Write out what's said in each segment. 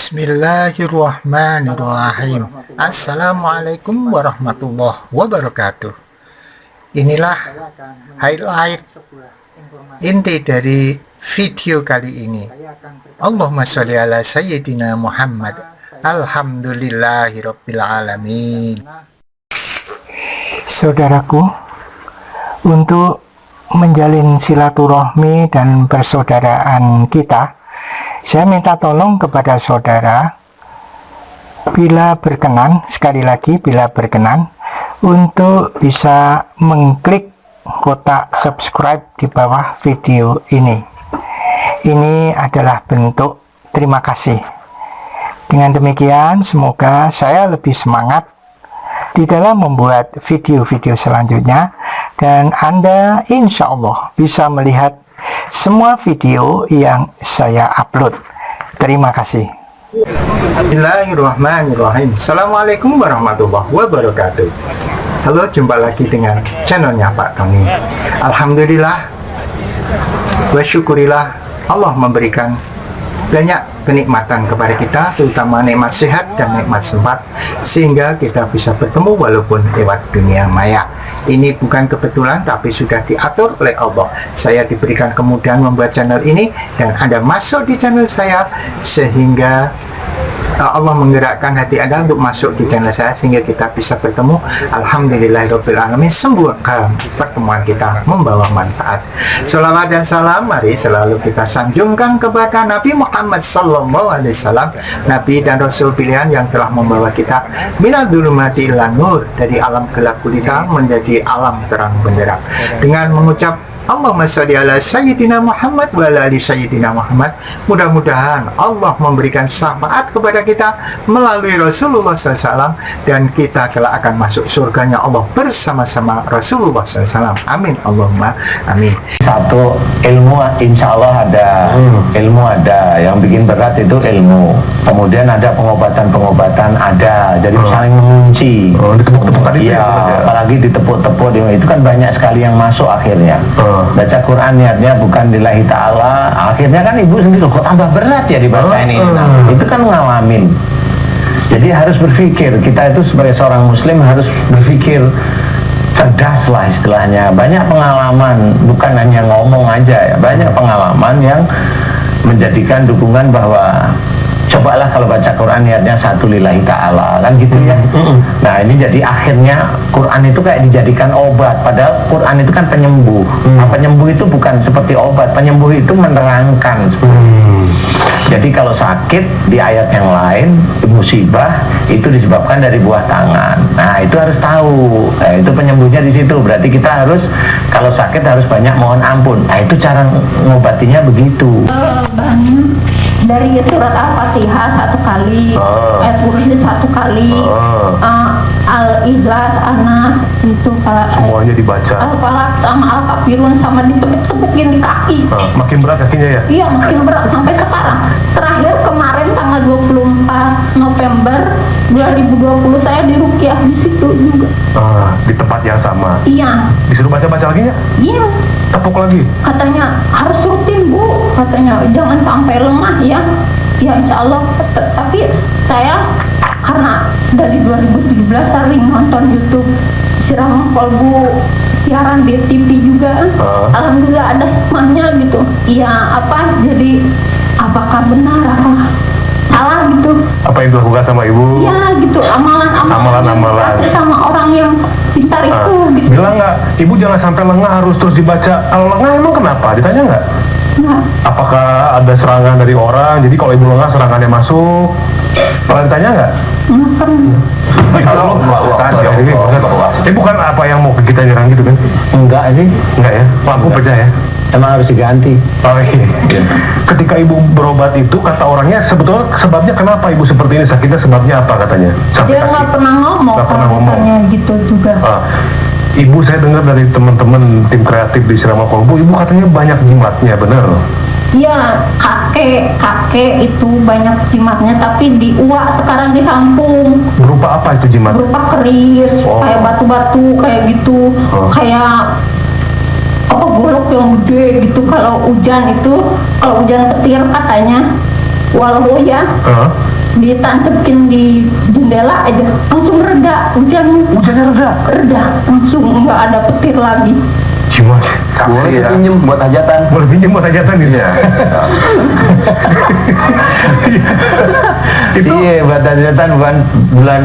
Bismillahirrahmanirrahim. Assalamualaikum warahmatullahi wabarakatuh. Inilah highlight inti dari video kali ini. Allahumma sholli ala sayyidina Muhammad. Alhamdulillahirabbil alamin. Saudaraku, untuk menjalin silaturahmi dan persaudaraan kita, saya minta tolong kepada saudara, bila berkenan, sekali lagi bila berkenan, untuk bisa mengklik kotak subscribe di bawah video ini. Ini adalah bentuk terima kasih. Dengan demikian, semoga saya lebih semangat di dalam membuat video-video selanjutnya, dan Anda insya Allah bisa melihat semua video yang saya upload. Terima kasih. Bismillahirrahmanirrahim. Assalamualaikum warahmatullahi wabarakatuh. Halo, jumpa lagi dengan channelnya Pak Tony. Alhamdulillah wa syukurillah, Allah memberikan banyak kenikmatan kepada kita, terutama nikmat sehat dan nikmat sempat, sehingga kita bisa bertemu walaupun lewat dunia maya. Ini bukan kebetulan, tapi sudah diatur oleh Allah. Saya diberikan kemudahan membuat channel ini, dan Anda masuk di channel saya, sehingga Allah menggerakkan hati Anda untuk masuk di channel saya, sehingga kita bisa bertemu. Alhamdulillahirabbil alamin. Semoga pertemuan kita membawa manfaat. Shalawat dan salam mari selalu kita sanjungkan kepada Nabi Muhammad SAW, Nabi dan Rasul pilihan yang telah membawa kita minal dzulumati ilan nur, dari alam gelap gulita menjadi alam terang benderang. Dengan mengucap Allahumma sholli ala sayyidina Muhammad wa ala ali sayyidina Muhammad, mudah-mudahan Allah memberikan syafaat kepada kita melalui Rasulullah SAW, dan kita kelak akan masuk surganya Allah bersama-sama Rasulullah SAW. Amin Allahumma amin. Satu, ilmu insya Allah ada, ilmu ada. Yang bikin berat itu ilmu. Kemudian ada pengobatan-pengobatan ada. Jadi saling mengunci. Ditepuk-tepuk tadi. Iya, apalagi ditepuk-tepuk itu kan banyak sekali yang masuk akhirnya. Baca Quran niatnya bukan lillahi ta'ala, akhirnya kan ibu sendiri kok tambah berat ya dibaca ini. Nah, itu kan ngalamin. Jadi harus berpikir, kita itu sebagai seorang muslim harus berpikir cerdas lah istilahnya. Banyak pengalaman, bukan hanya ngomong aja ya, banyak pengalaman yang menjadikan dukungan bahwa cobalah kalau baca Quran niatnya satu lillahi ta'ala, kan gitu ya. Nah ini jadi akhirnya Quran itu kayak dijadikan obat, padahal Quran itu kan penyembuh. Nah, penyembuh itu bukan seperti obat, penyembuh itu menerangkan. Jadi kalau sakit di ayat yang lain, musibah itu disebabkan dari buah tangan. Nah itu harus tahu. Nah, itu penyembuhnya di situ. Berarti kita harus kalau sakit harus banyak mohon ampun. Nah itu cara ngobatinya begitu. Dari surat Al-Fatihah 1 kali, ayat kursi 1 kali, Al-Ikhlas, Anas itu Semuanya dibaca. Al-Falaq sama Al-Kafirun sama ditepuk-tepukin di kaki. Makin berat kakinya ya? Iya, makin berat sampai sekarang. Terakhir kemarin tanggal 24 November 2020 saya di Ruqyah di situ juga. Di tempat yang sama. Iya. Disuruh baca-baca lagi nggak? Iya. Tepuk lagi? Katanya harus rutin Bu, katanya jangan sampai lemah ya. Ya insya Allah. Tapi saya karena dari 2017 sering nonton YouTube Ceramah Kolbu, siaran di TV juga. Alhamdulillah ada hikmahnya gitu. Iya jadi apakah benar apa salah gitu. Apa yang dilakukan sama ibu? Iya gitu, amalan sama orang yang pintar itu gitu. Bilang nggak, ibu jangan sampai lengah, harus terus dibaca. Kalau lengah emang kenapa? Ditanya nggak? Nah, Apakah ada serangan dari orang? Jadi kalau ibu lengah serangannya masuk? Pernah ditanya nggak? Ini bukan apa yang mau kita nyerang gitu kan? Enggak sih. Enggak ya? Lampu pecah ya? Emang harus diganti. Oh iya. Ketika ibu berobat itu, kata orangnya sebetulnya sebabnya kenapa ibu seperti ini, sakitnya sebabnya apa katanya? dia nggak pernah ngomong. Nggak pernah ngomong. Gitu juga. Ibu, saya dengar dari teman-teman tim kreatif di Ceramah Kolbu, ibu katanya banyak jimatnya, bener? Iya, kakek itu banyak jimatnya, tapi di uak sekarang di kampung. Berupa apa itu jimat? Berupa keris, kayak batu-batu kayak gitu, kayak golok yang gede gitu. Kalau hujan petir katanya, walau ya ditancepin di jendela aja langsung reda, Hujannya reda. langsung nggak ada petir lagi. Cuma Boleh ya. pinjem buat hajatan. Boleh pinjam buat hajatan gitu ya. Itu Iya, buat hajatan bulan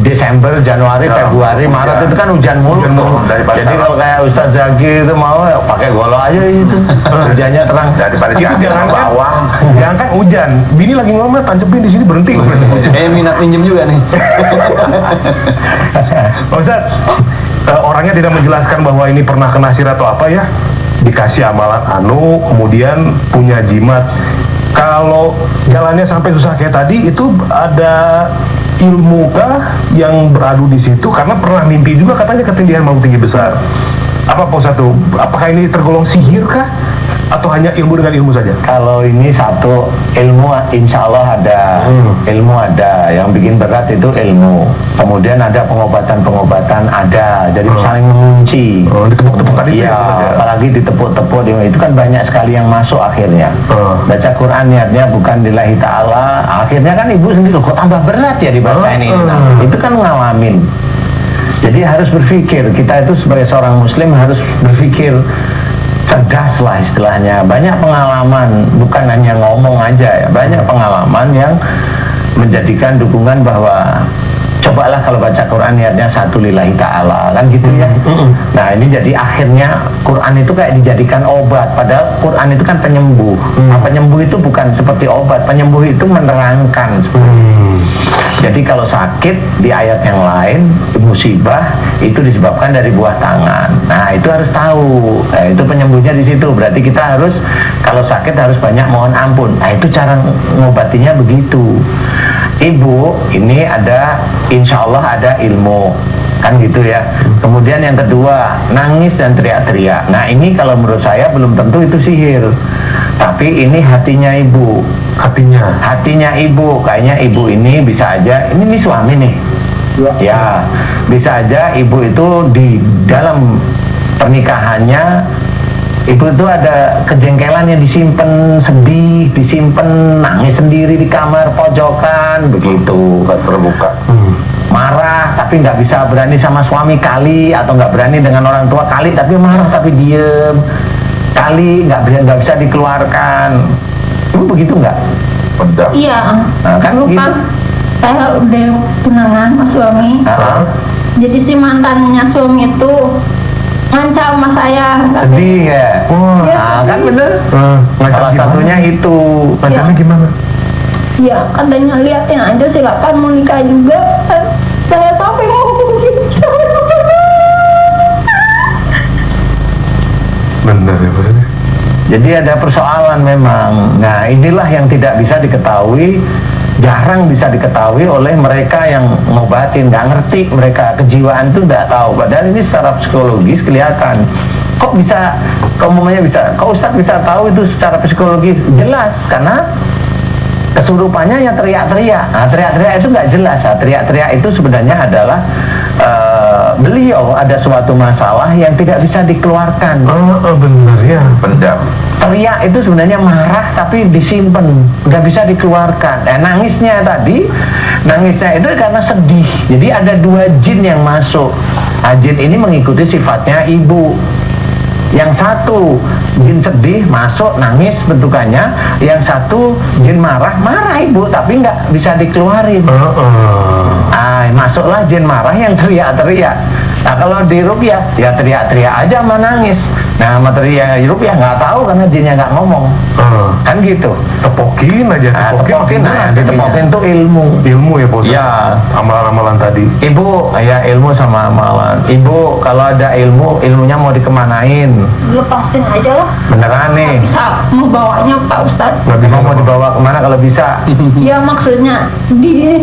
Desember, Januari, Ya, Februari, Maret hujan. itu kan hujan mulu. Hujan mulu, daripada Jadi kalau kayak Ustaz Zaki itu mau ya pakai golok aja itu. Hujannya terang. Daripada ya, kita jangan bawang. Jangan hujan. Bini lagi ngomel, tancepin di sini berhenti. Minat pinjem juga nih. Pak Ustadz, orangnya tidak menjelaskan bahwa ini pernah kena sihir atau apa ya, dikasih amalan kemudian punya jimat. Kalau jalannya sampai susah kayak tadi, itu ada ilmu kah yang beradu di situ? Karena pernah mimpi juga katanya ketindihan makhluk tinggi besar. Apa Pak Ustadz tuh? Apakah ini tergolong sihir kah? Atau hanya ilmu dengan ilmu saja? Kalau ini satu ilmu, insya Allah ada. Ilmu ada. Yang bikin berat itu ilmu. Kemudian ada pengobatan ada. Jadi saling mengunci. Ditepuk-tepuk tadi Iya, apalagi ditepuk-tepuk itu kan banyak sekali yang masuk akhirnya. Baca Quran niatnya bukan lillahi ta'ala. Akhirnya kan ibu sendiri kok tambah berat ya dibacain ini. Nah, itu kan ngalamin. Jadi harus berpikir. Kita itu sebagai seorang muslim harus berpikir cerdas lah istilahnya. Banyak pengalaman, bukan hanya ngomong aja ya. Banyak pengalaman yang menjadikan dukungan bahwa cobalah kalau baca Quran niatnya satu lillahi ta'ala, kan gitu ya. Nah ini jadi akhirnya Quran itu kayak dijadikan obat, padahal Quran itu kan penyembuh. Nah, penyembuh itu bukan seperti obat, penyembuh itu menerangkan. Jadi kalau sakit di ayat yang lain, musibah itu disebabkan dari buah tangan. Nah itu harus tahu. Nah, itu penyembuhnya di situ. Berarti kita harus kalau sakit harus banyak mohon ampun. Nah itu cara ngobatinya begitu. Ibu ini ada, insya Allah ada ilmu, kan gitu ya. Kemudian yang kedua, nangis dan teriak-teriak. Nah ini kalau menurut saya belum tentu itu sihir, tapi ini hatinya ibu. Hatinya ibu, kayaknya ibu ini bisa aja, ini suami nih ya, bisa aja ibu itu di dalam pernikahannya ibu itu ada kejengkelan yang disimpan, sedih, disimpan, nangis sendiri di kamar pojokan begitu, terbuka. Marah tapi nggak bisa berani sama suami kali, atau nggak berani dengan orang tua kali, tapi marah tapi diem kali, nggak bisa dikeluarkan. Itu begitu nggak? Iya. Nah, kan Dulu gitu. saya udah tunangan sama suami. Jadi si mantannya suami itu ngancam sama saya. Sedih ya? Nah kan bener. Salah satunya itu. Ngancamnya gimana? Ya katanya liatin aja silakan mau nikah juga. Saya sampai mau Bener ya Pak. Jadi ada persoalan memang. Nah inilah yang tidak bisa diketahui, jarang bisa diketahui oleh mereka yang ngobatin. Nggak ngerti mereka, kejiwaan itu nggak tahu. Padahal ini secara psikologis kelihatan. Kok bisa, kok Ustadz bisa tahu itu secara psikologis? Jelas, karena kesurupannya ya teriak-teriak. Nah teriak-teriak itu nggak jelas. Nah, teriak-teriak itu sebenarnya adalah beliau ada suatu masalah yang tidak bisa dikeluarkan. Bener ya. Pendam. Teriak itu sebenarnya marah tapi disimpan, nggak bisa dikeluarkan. Nangisnya itu karena sedih. Jadi ada dua jin yang masuk. Nah, jin ini mengikuti sifatnya ibu. Yang satu jin sedih masuk nangis bentukannya, yang satu jin marah ibu tapi nggak bisa dikeluarin. Masuklah jin marah yang teriak-teriak. Nah kalau di rupiah ya teriak-teriak aja sama nangis. Nah sama teriak rupiah nggak tahu karena jinnya nggak ngomong. Kan gitu. Tepokin aja. Tepokin, ditepokin tuh ilmu ya bos. Ya. Amalan-amalan tadi. Ibu ya ilmu sama amalan. Ibu kalau ada ilmunya mau dikemanain? lepasin aja lah. Beneran nih. Bisa membawanya Pak Ustadz. Nggak bisa mau dibawa kemana kalau bisa? Ya maksudnya di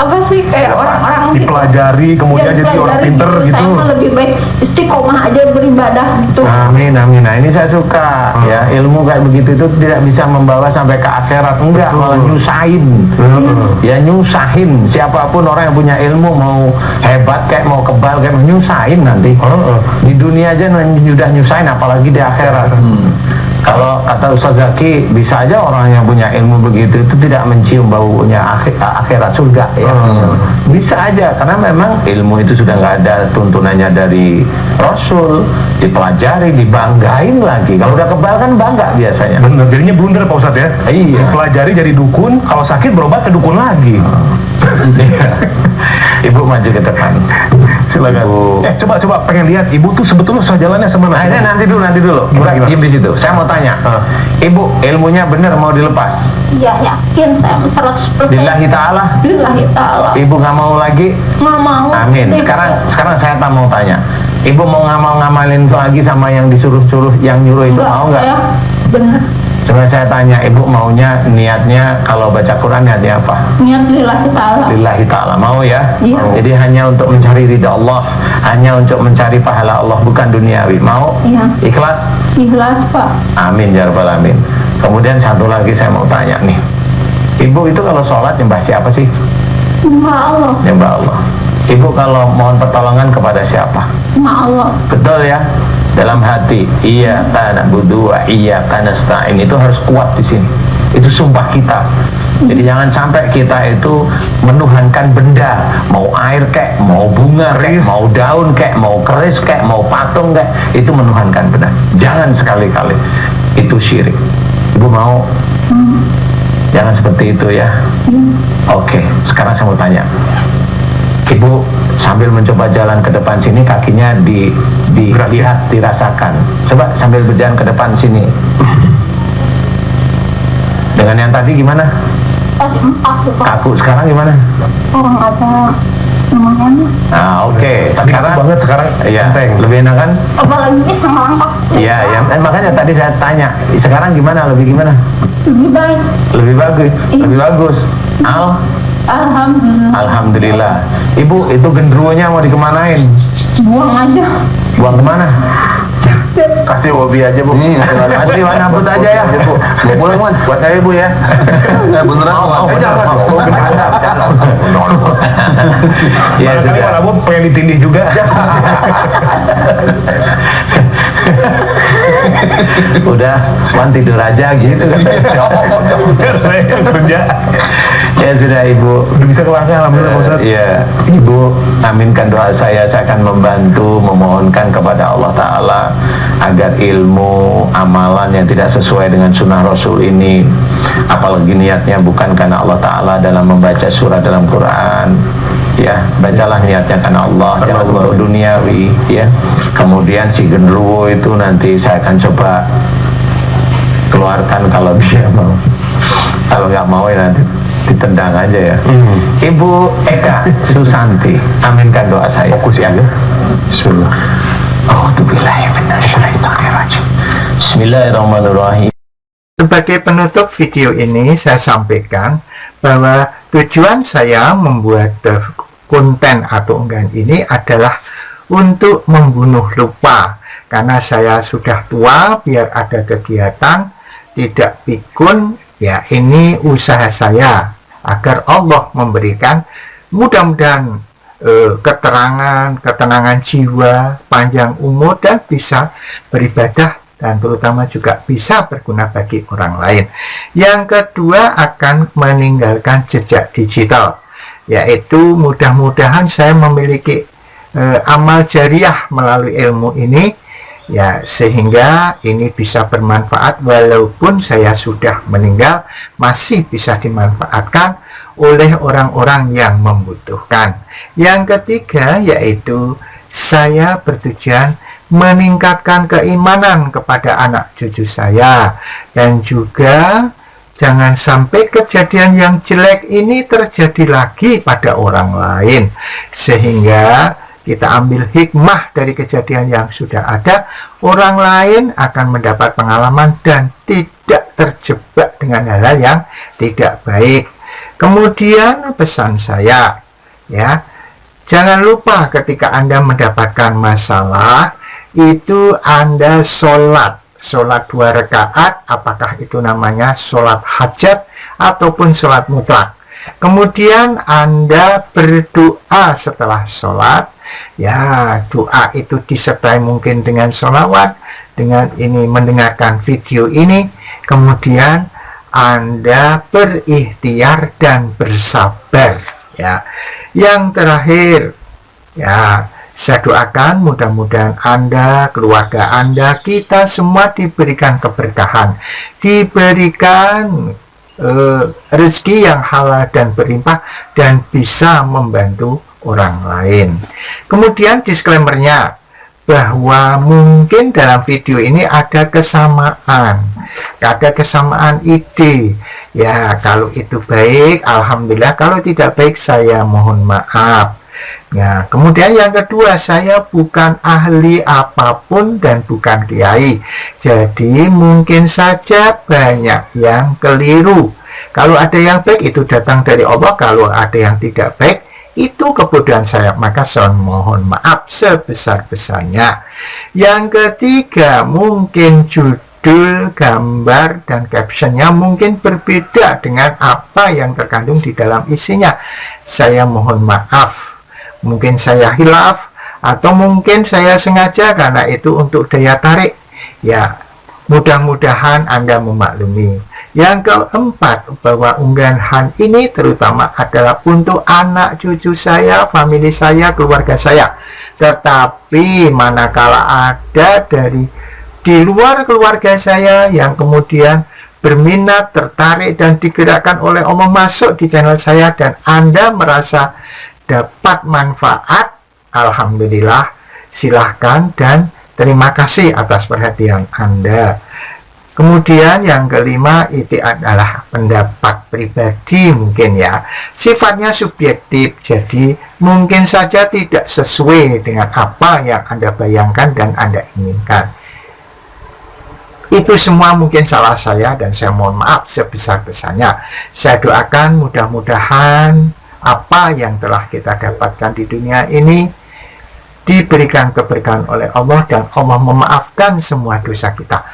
apa sih kayak orang-orang Dipelajari kemudian jadi orang pinter gitu. Saya mah lebih baik istiqomah aja beribadah gitu. Amin. Nah ini saya suka ya, ilmu kayak begitu itu tidak bisa membawa sampai ke akhirat, enggak, malah nyusahin. Ya nyusahin siapapun orang yang punya ilmu, mau hebat kayak mau kebal kayak nyusahin nanti. Di dunia aja sudah nyusahin apalagi di akhirat. Kalau kata Ustaz Zaki, bisa aja orang yang punya ilmu begitu itu tidak mencium baunya akhirat surga ya. Bisa aja, karena memang ilmu itu sudah nggak ada tuntunannya dari Rasul, dipelajari, dibanggain lagi. Kalau udah kebal kan bangga biasanya. Bener, jadinya blunder Pak Ustadz ya. Iya. Pelajari jadi dukun, kalau sakit berobat ke dukun lagi. Ibu maju ke depan. Silakan. Ibu. Coba pengen lihat ibu tuh sebetulnya susah jalannya semana. Nah, ini nanti dulu. Gimana? Diam di situ. Saya mau tanya. Ibu, ilmunya benar mau dilepas? Ya yakin saya 100%. Lillahi ta'ala? Lillahi ta'ala. Ibu nggak mau lagi? Nggak mau. Amin. Sekarang saya mau tanya. Ibu mau ngamalin itu lagi sama yang disuruh-suruh, yang nyuruh itu mau nggak? Saya benar. Coba saya tanya, ibu maunya niatnya kalau baca Quran niatnya apa? Niat lillahi ta'ala. Lillahi ta'ala, mau ya? Iya. Jadi hanya untuk mencari ridha Allah, hanya untuk mencari pahala Allah, bukan duniawi. Mau? Iya. Ikhlas? Ikhlas Pak. Amin ya rabbal alamin. Kemudian satu lagi saya mau tanya nih. Ibu itu kalau sholat nyembah siapa sih? Nyembah Allah. Nyembah Allah. Ibu kalau mohon pertolongan kepada siapa? Nyembah Allah. Betul ya? Dalam hati, iya karena na'budu wa iya karena nasta'in, itu harus kuat di sini. Itu sumpah kita. Jadi jangan sampai kita itu menuhankan benda, mau air kek, mau bunga kek, mau daun kek, mau keris kek, mau patung kek, itu menuhankan benda. Jangan sekali-kali. Itu syirik. Ibu mau? Jangan seperti itu ya. Oke, sekarang saya mau tanya. Ibu sambil mencoba jalan ke depan sini, kakinya dilihat, dirasakan. Coba sambil berjalan ke depan sini. Dengan yang tadi gimana? Tadi 4 Pak. Kaku, sekarang gimana? Orang ada namanya. Nah, oke. Tadi Sekarang kaku banget, sekarang iya, enteng. lebih enak kan? Apalagi sama angkat. Iya, ya. Makanya tadi saya tanya, sekarang gimana? Lebih gimana? Lebih baik. Lebih bagus, lebih bagus. Alhamdulillah. Alhamdulillah. Ibu, itu genderuwonya mau dikemanain? Buang aja. Buang kemana? Kasih hobi aja bu. Kasih warna put aja ya. Bu. Mau pulang, Man? Buat saya ibu ya. Beneran Mau, beneran. Ya Barangkali sudah. Pak Abu pengen ditindih juga. Udah, Wan tidur aja gitu kan. Biar saya yang kerja. Ya sudah ibu. Udah bisa keluarga alhamdulillah Pak Ustadz. Iya, ibu aminkan doa saya akan membantu memohonkan kepada Allah Ta'ala agar ilmu amalan yang tidak sesuai dengan sunnah Rasul ini, apalagi niatnya bukan karena Allah Ta'ala dalam membaca surah dalam Quran, ya bacalah niatnya karena Allah, jangan untuk duniawi ya. Kemudian si genderuwo itu nanti saya akan coba keluarkan kalau dia mau. Kalau nggak mau ya nanti ditendang aja ya. Ibu Eka Susanti, aminkan doa saya. Fokus ya. Bismillah. Bismillahirrahmanirrahim. Sebagai penutup video ini, saya sampaikan bahwa tujuan saya membuat konten atau unggahan ini adalah untuk membunuh lupa. Karena saya sudah tua, biar ada kegiatan, tidak pikun, ya ini usaha saya agar Allah memberikan mudah-mudahan ketenangan jiwa, panjang umur, dan bisa beribadah, dan terutama juga bisa berguna bagi orang lain. Yang kedua, akan meninggalkan jejak digital, yaitu mudah-mudahan saya memiliki amal jariah melalui ilmu ini, ya sehingga ini bisa bermanfaat walaupun saya sudah meninggal, masih bisa dimanfaatkan oleh orang-orang yang membutuhkan. Yang ketiga, yaitu saya bertujuan meningkatkan keimanan kepada anak cucu saya, dan juga jangan sampai kejadian yang jelek ini terjadi lagi pada orang lain, sehingga kita ambil hikmah dari kejadian yang sudah ada, orang lain akan mendapat pengalaman dan tidak terjebak dengan hal-hal yang tidak baik. Kemudian pesan saya, ya, jangan lupa ketika Anda mendapatkan masalah, itu Anda sholat 2 rakaat, apakah itu namanya sholat hajat ataupun sholat mutlak. Kemudian Anda berdoa setelah sholat, ya doa itu disertai mungkin dengan sholawat, dengan ini mendengarkan video ini, kemudian Anda berikhtiar dan bersabar ya. Yang terakhir ya, saya doakan mudah-mudahan Anda, keluarga Anda, kita semua diberikan keberkahan, diberikan rezeki yang halal dan berlimpah, dan bisa membantu orang lain. Kemudian disclaimer-nya bahwa mungkin dalam video ini ada kesamaan ide ya. Kalau itu baik, alhamdulillah. Kalau tidak baik, saya mohon maaf ya. Kemudian yang kedua, saya bukan ahli apapun dan bukan kiai, jadi mungkin saja banyak yang keliru. Kalau ada yang baik, itu datang dari Allah. Kalau ada yang tidak baik, itu kebodohan saya, maka saya mohon maaf sebesar-besarnya. Yang ketiga, mungkin judul, gambar, dan captionnya mungkin berbeda dengan apa yang terkandung di dalam isinya. Saya mohon maaf. Mungkin saya hilaf, atau mungkin saya sengaja, karena itu untuk daya tarik ya. Mudah-mudahan Anda memaklumi. Yang keempat, bahwa unggahan ini terutama adalah untuk anak cucu saya, famili saya, keluarga saya. Tetapi manakala ada dari di luar keluarga saya yang kemudian berminat, tertarik, dan digerakkan oleh Allah masuk di channel saya, dan Anda merasa dapat manfaat, alhamdulillah, silahkan dan terima kasih atas perhatian Anda. Kemudian yang kelima, itu adalah pendapat pribadi mungkin ya, sifatnya subjektif, jadi mungkin saja tidak sesuai dengan apa yang Anda bayangkan dan Anda inginkan. Itu semua mungkin salah saya, dan saya mohon maaf sebesar-besarnya. Saya doakan mudah-mudahan apa yang telah kita dapatkan di dunia ini diberikan keberkahan oleh Allah, dan Allah memaafkan semua dosa kita.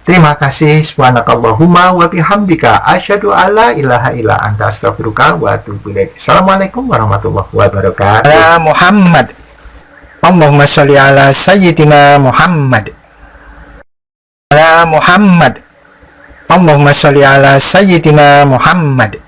Terima kasih. Subhanakallahumma wa bihamdika asyhadu alla ilaha illa anta astaghfiruka wa atubu ilaik. Assalamualaikum warahmatullahi wabarakatuh. Ala Muhammad. Allahumma sholli ala sayyidina Muhammad. Ala Muhammad. Allahumma sholli ala sayyidina Muhammad.